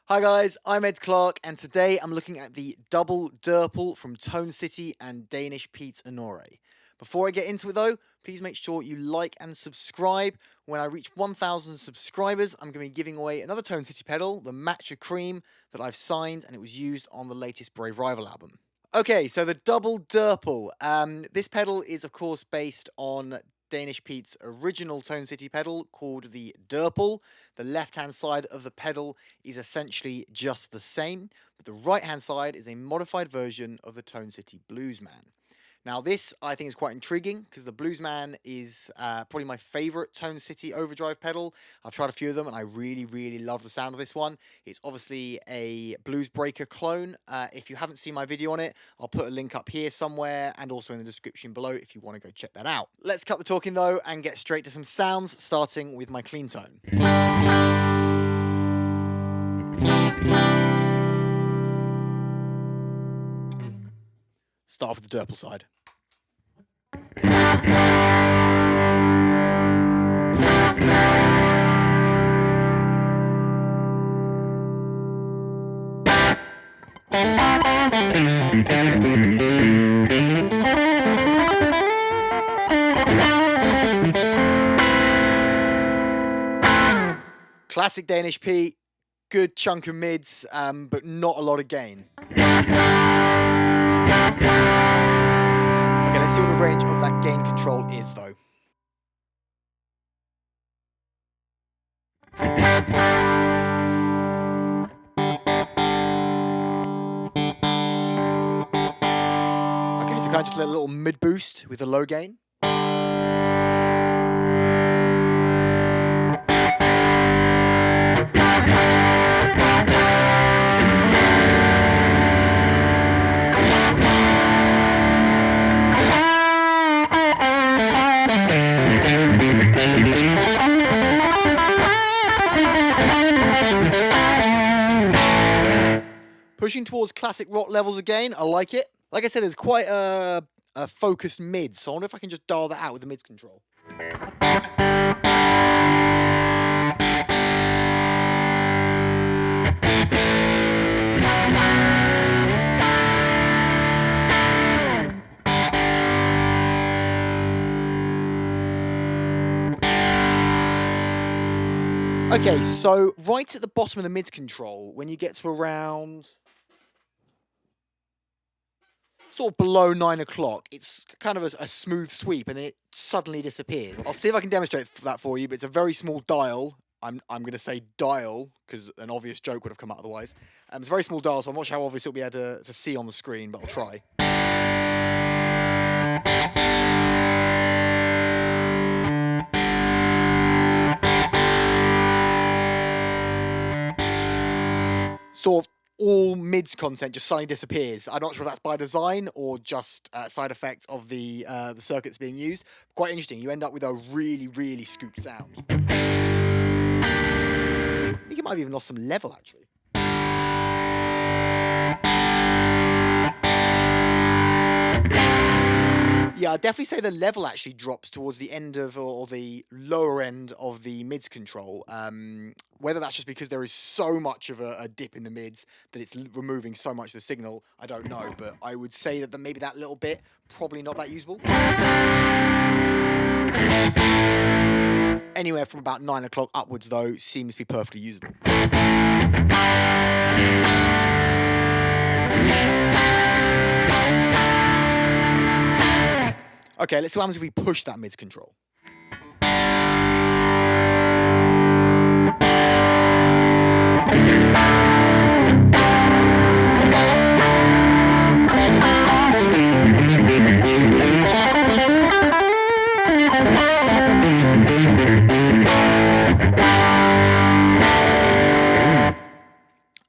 Hi guys, I'm Ed Clarke, and today I'm looking at the double Durple from Tone City and Danish Pete Honore. Before I get into it though, please make sure you like and subscribe. When I reach 1,000 subscribers, I'm going to be giving away another Tone City pedal, the Matcha Cream, that I've signed, and it was used on the latest Brave Rival album. Okay, so the double Durple. This pedal is of course based on Danish Pete's original Tone City pedal called the Durple. The left-hand side of the pedal is essentially just the same, but the right-hand side is a modified version of the Tone City Bluesman. Now this, I think, is quite intriguing because the Bluesman is probably my favourite Tone City overdrive pedal. I've tried a few of them and I really love the sound of this one. It's obviously a Blues Breaker clone. If you haven't seen my video on it, I'll put a link up here somewhere and also in the description below if you want to go check that out. Let's cut the talking though and get straight to some sounds, starting with my clean tone. Start off with the Durple side. Classic Danish Pete, good chunk of mids, but not a lot of gain. Okay, let's see what the range of that gain control is though. Okay, so kind of just a little mid boost with a low gain. Pushing towards classic rock levels again, I like it. Like I said, there's quite a focused mid, so I wonder if I can just dial that out with the mids control. Okay, so right at the bottom of the mids control, when you get to around sort of below 9 o'clock, it's kind of a smooth sweep and then it suddenly disappears. I'll see if I can demonstrate that for you, but it's a very small dial. I'm going to say dial because an obvious joke would have come out otherwise. It's a very small dial, so I'm not sure how obvious it'll be able to see on the screen, but I'll try. Sort of all mids content just suddenly disappears. I'm not sure if that's by design or just side effects of the circuits being used. Quite interesting. You end up with a really scooped sound. I think it might have even lost some level actually. Yeah, I'd definitely say the level actually drops towards the end of, or the lower end of the mids control. Whether that's just because there is so much of a dip in the mids that it's removing so much of the signal, I don't know. But I would say that maybe that little bit, probably not that usable. Anywhere from about 9 o'clock upwards, though, seems to be perfectly usable. Okay, let's see what happens if we push that mids control.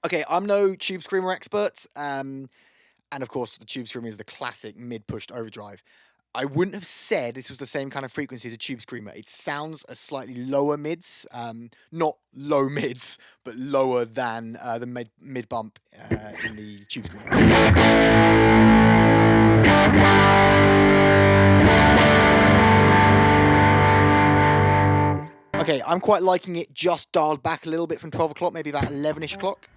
Okay, I'm no Tube Screamer expert, and of course the Tube Screamer is the classic mid-pushed overdrive. I wouldn't have said this was the same kind of frequency as a Tube Screamer. It sounds a slightly lower mids, not low mids, but lower than the mid bump in the Tube Screamer. Okay, I'm quite liking it just dialed back a little bit from 12 o'clock, maybe about 11ish o'clock.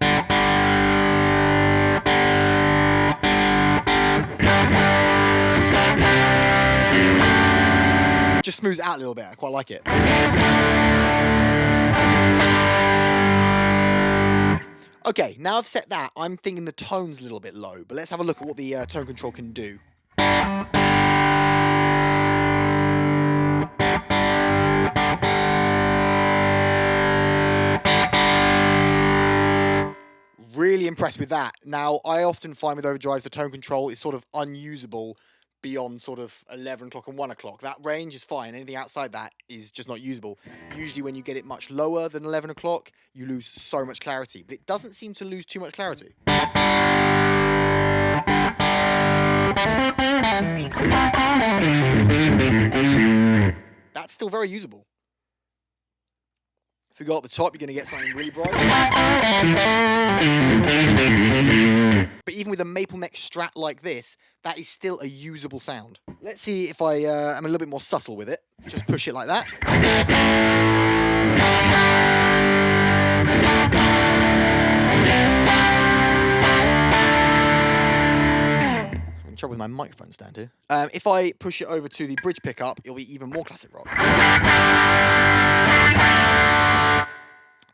Just smooths out a little bit, I quite like it. Okay, now I've set that, I'm thinking the tone's a little bit low, but let's have a look at what the tone control can do. Really impressed with that. Now, I often find with overdrives, the tone control is sort of unusable beyond sort of 11 o'clock and 1 o'clock. That range is fine. Anything outside that is just not usable. Usually when you get it much lower than 11 o'clock, you lose so much clarity. But it doesn't seem to lose too much clarity. That's still very usable. If we go at the top, you're going to get something really bright. But even with a maple neck Strat like this, that is still a usable sound. Let's see if I am a little bit more subtle with it. Just push it like that. I'm in trouble with my microphone stand here. If I push it over to the bridge pickup, it'll be even more classic rock.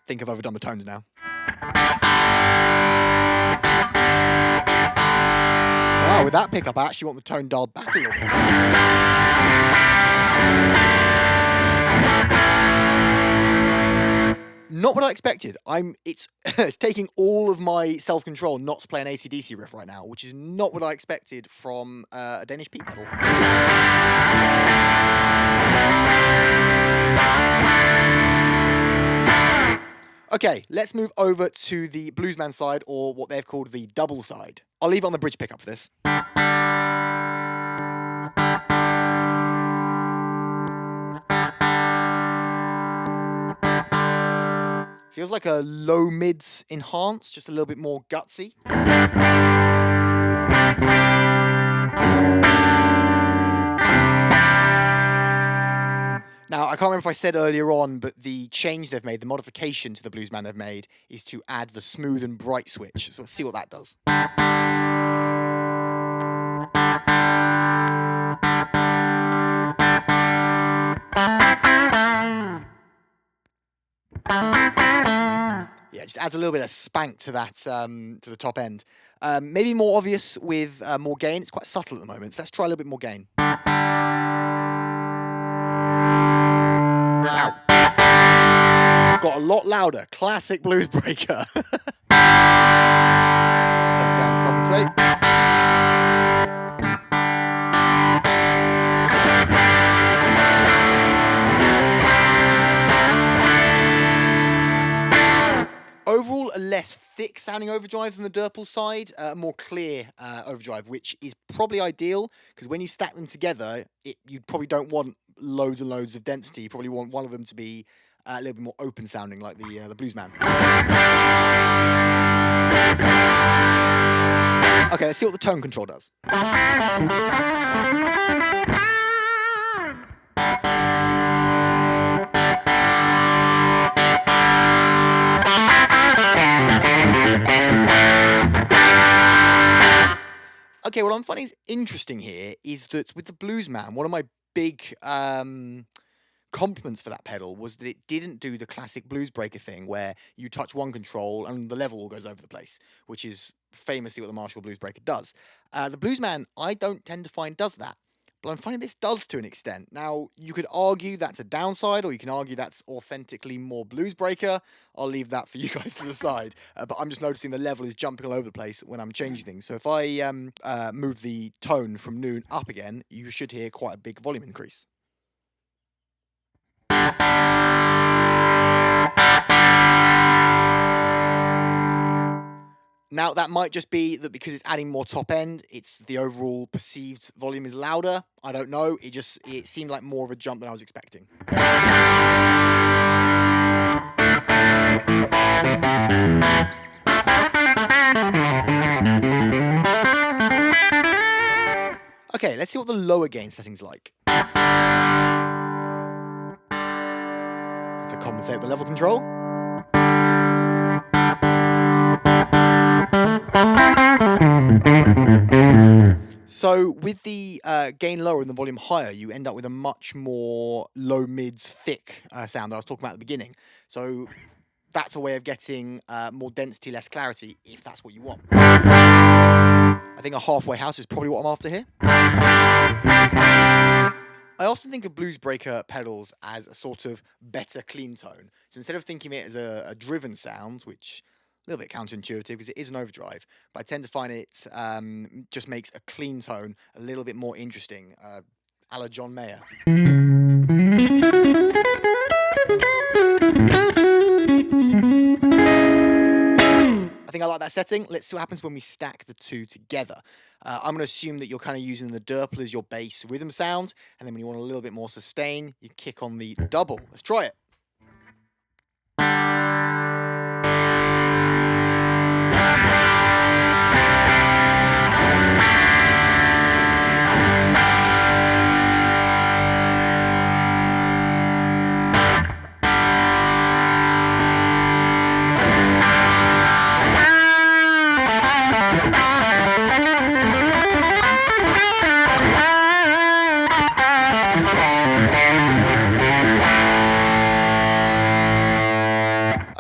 I think I've overdone the tones now. Oh, with that pickup, I actually want the tone dialed back a little bit. Not what I expected. It's taking all of my self-control not to play an AC/DC riff right now, which is not what I expected from a Danish Pete pedal. Okay, let's move over to the Bluesman side, or what they've called the double side. I'll leave it on the bridge pickup for this. Feels like a low mids enhance, just a little bit more gutsy. Now, I can't remember if I said earlier on, but the change they've made, the modification to the Bluesman they've made, is to add the smooth and bright switch. So let's see what that does. Yeah, it just adds a little bit of spank to that, to the top end. Maybe more obvious with more gain. It's quite subtle at the moment. So let's try a little bit more gain. Wow. Got a lot louder. Classic blues breaker. Turn it down to compensate. Overall, a less thick sounding overdrive than the Durple side, a more clear overdrive, which is probably ideal, because when you stack them together, you probably don't want loads and loads of density. You probably want one of them to be a little bit more open sounding, like the Bluesman. Okay, let's see what the tone control does. Okay, what I'm finding is interesting here is that with the Bluesman, one of my big compliments for that pedal was that it didn't do the classic blues breaker thing where you touch one control and the level all goes over the place, which is famously what the Marshall blues breaker does. The Bluesman, I don't tend to find does that, but I'm finding this does to an extent. Now, you could argue that's a downside, or you can argue that's authentically more blues breaker. I'll leave that for you guys to decide. But I'm just noticing the level is jumping all over the place when I'm changing things. So if I move the tone from noon up again, you should hear quite a big volume increase. Now, that might just be that because it's adding more top end, it's the overall perceived volume is louder. I don't know. It seemed like more of a jump than I was expecting. Okay, let's see what the lower gain setting's like. compensate with the level control. So with the gain lower and the volume higher, you end up with a much more low mids thick sound that I was talking about at the beginning. So that's a way of getting more density, less clarity, if that's what you want. I think a halfway house is probably what I'm after here. I often think of blues breaker pedals as a sort of better clean tone. So instead of thinking of it as a driven sound, which a little bit counterintuitive because it is an overdrive, but I tend to find it just makes a clean tone a little bit more interesting, a la John Mayer. I think I like that setting. Let's see what happens when we stack the two together. I'm going to assume that you're kind of using the Durple as your bass rhythm sound, and then when you want a little bit more sustain, you kick on the double. Let's try it.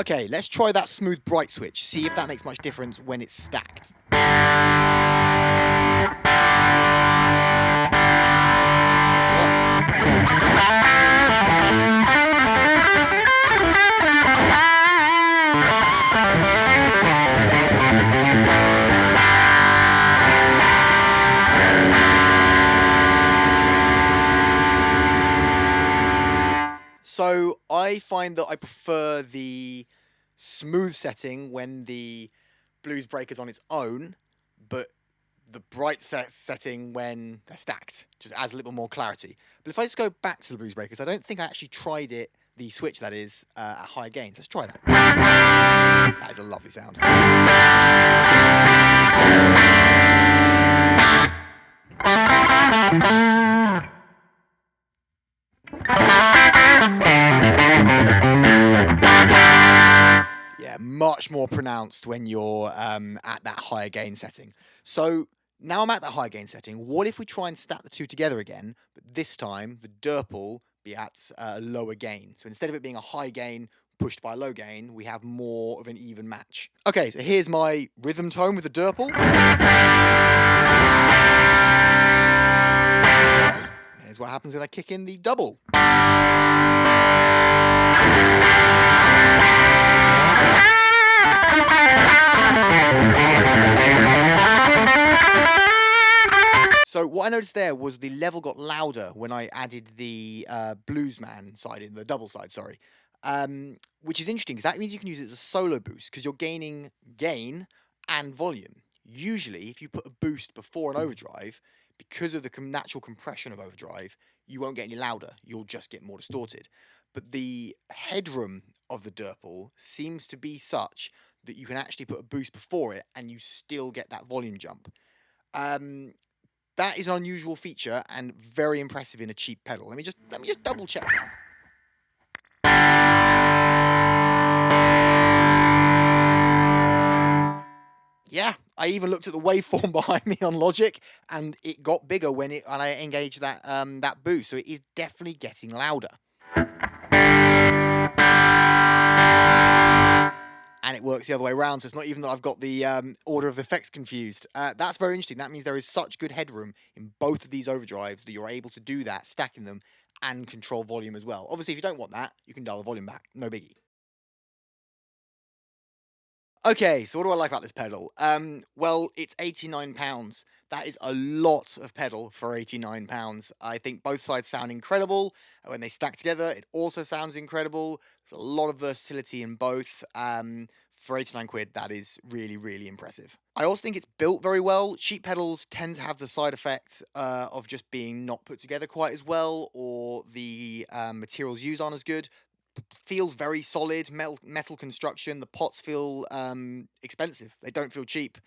Okay, let's try that smooth bright switch, see if that makes much difference when it's stacked. So I find that I prefer the smooth setting when the blues breaker's on its own, but the bright setting when they're stacked, just adds a little more clarity. But if I just go back to the blues breakers, I don't think I actually tried it, the switch that is, at high gains. Let's try that. That is a lovely sound. Yeah, much more pronounced when you're at that higher gain setting. So now I'm at that high gain setting. What if we try and stack the two together again, but this time the Durple be at a lower gain? So instead of it being a high gain pushed by a low gain, we have more of an even match. Okay, so here's my rhythm tone with the Durple. Here's what happens when I kick in the double. So what I noticed there was the level got louder when I added the bluesman side in, the double side, sorry. Which is interesting because that means you can use it as a solo boost because you're gaining gain and volume. Usually, if you put a boost before an overdrive, because of the natural compression of overdrive, you won't get any louder. You'll just get more distorted. But the headroom of the Durple seems to be such that you can actually put a boost before it and you still get that volume jump. That is an unusual feature and very impressive in a cheap pedal. Let me just double check that. Yeah, I even looked at the waveform behind me on Logic, and it got bigger when I engaged that that boost. So it is definitely getting louder. And it works the other way around, so it's not even that I've got the order of the effects confused. That's very interesting. That means there is such good headroom in both of these overdrives that you're able to do that, stacking them, and control volume as well. Obviously, if you don't want that, you can dial the volume back. No biggie. Okay, so what do I like about this pedal? Well, it's £89. That is a lot of pedal for £89. I think both sides sound incredible. When they stack together, it also sounds incredible. There's a lot of versatility in both. For 89 quid, that is really, really impressive. I also think it's built very well. Cheap pedals tend to have the side effect of just being not put together quite as well, or the materials used aren't as good. Feels very solid, metal construction. The pots feel expensive. They don't feel cheap.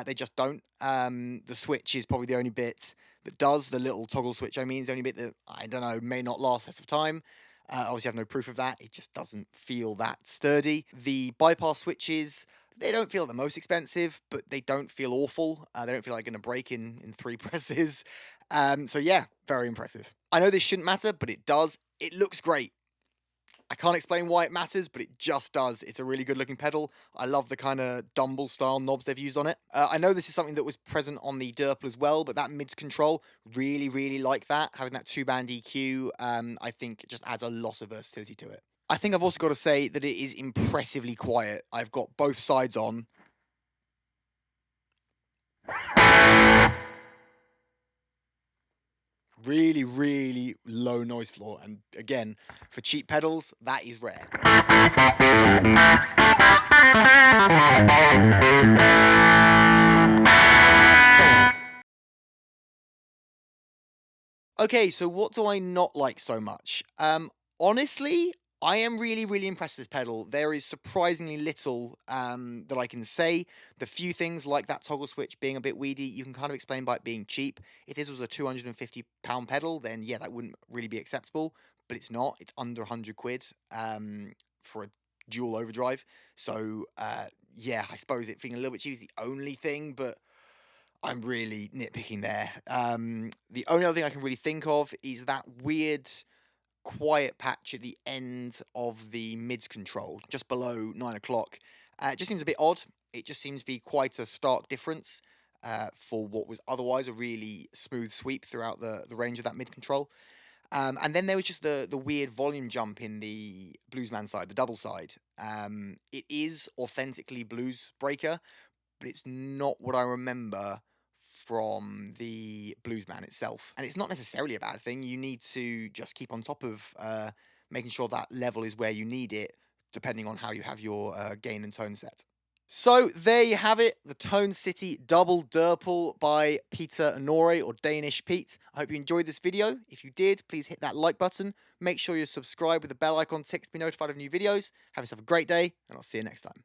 They just don't. The switch is probably the only bit that does. The little toggle switch, I mean, is the only bit that, I don't know, may not last test of time. Obviously, I have no proof of that. It just doesn't feel that sturdy. The bypass switches, they don't feel the most expensive, but they don't feel awful. They don't feel like going to break in 3 presses. So yeah, very impressive. I know this shouldn't matter, but it does. It looks great. I can't explain why it matters, but it just does. It's a really good looking pedal. I love the kind of Dumble style knobs they've used on it. I know this is something that was present on the Durple as well, but that mids control, really, really like that. Having that 2-band EQ, I think just adds a lot of versatility to it. I think I've also got to say that it is impressively quiet. I've got both sides on. Really, really low noise floor. And again, for cheap pedals, that is rare. Okay, so what do I not like so much? Honestly, I am really, really impressed with this pedal. There is surprisingly little that I can say. The few things like that toggle switch being a bit weedy, you can kind of explain by it being cheap. If this was a £250 pedal, then yeah, that wouldn't really be acceptable. But it's not. It's under 100 quid for a dual overdrive. So yeah, I suppose it being a little bit cheap is the only thing, but I'm really nitpicking there. The only other thing I can really think of is that weird quiet patch at the end of the mids control, just below 9 o'clock. It just seems a bit odd. It just seems to be quite a stark difference for what was otherwise a really smooth sweep throughout the range of that mid control. And then there was just the weird volume jump in the Bluesman side, the double side. It is authentically blues breaker, but it's not what I remember from the Bluesman itself. And it's not necessarily a bad thing. You need to just keep on top of making sure that level is where you need it, depending on how you have your gain and tone set. So there you have it, the Tone City Double Durple by Peter Honore, or Danish Pete. I hope you enjoyed this video. If you did, please hit that like button. Make sure you're subscribed with the bell icon ticked to be notified of new videos. Have yourself a great day, and I'll see you next time.